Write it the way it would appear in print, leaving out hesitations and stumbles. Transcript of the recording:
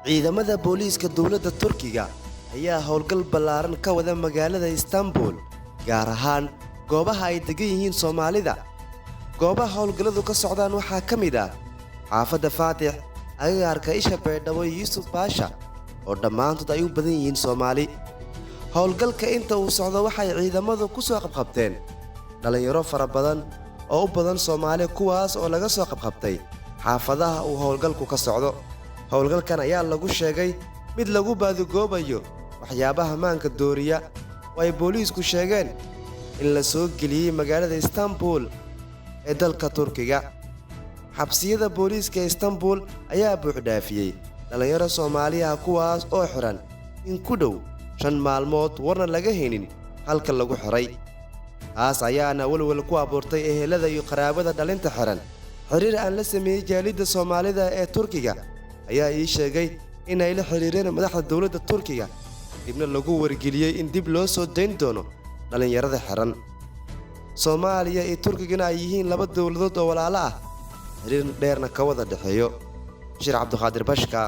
ciidamada booliiska dowladda Turkiga ayaa howlgal ballaaran ka wada magaalada Istanbul gaar ahaan goobaha ay degan yihiin Soomaalida. Goobaha howlgalladu ka socdaan waxaa ka mid ah xaafadda Faatix, agagaarka Isha Beedhabo iyo Yusuf Baasha oo dhammaantood ay u badan yihiin Soomaali. Howlgalka inta uu socdo waxay ciidamadu ku soo qabqabteen dhalinyaro fara badan oo u badan Soomaali kuwaas oo laga soo qabqabtay xaafadaha uu howlgalku ka socdo. Howlgalkan ayaa lagu sheegay mid lagu baadagoobayo waxyaabaha maanka dooriya oo ay booliisku sheegeen in la soo geliyay magaalada Istanbul ee dalka Turkiga. Xabsiyada booliiska Istanbul ayaa buux dhaafiyay dhalinyaro Soomaali ah kuwaas oo xiran in ku dhow 5 maalmood warna laga helin halka lagu xiray. taas ayaana walwal ku abuurtay ehelada iyo qaraabada dhalinta xiran. xiriir aan la sameeyay jaalida Soomaalida ee Turkiga ayaa ii sheegay in ay la xiriireen madaxda dowladda Turkiga dibna lagu wargeliyay in dib loo soo dayn doono dhalinyarada xiran. Soomaaliya iyo Turkigana ay yihiin laba dowladood oo walaalo ah, xiriir dheerna ka wada dhaxeeyo. Bashir Cabduqaadir Bashka,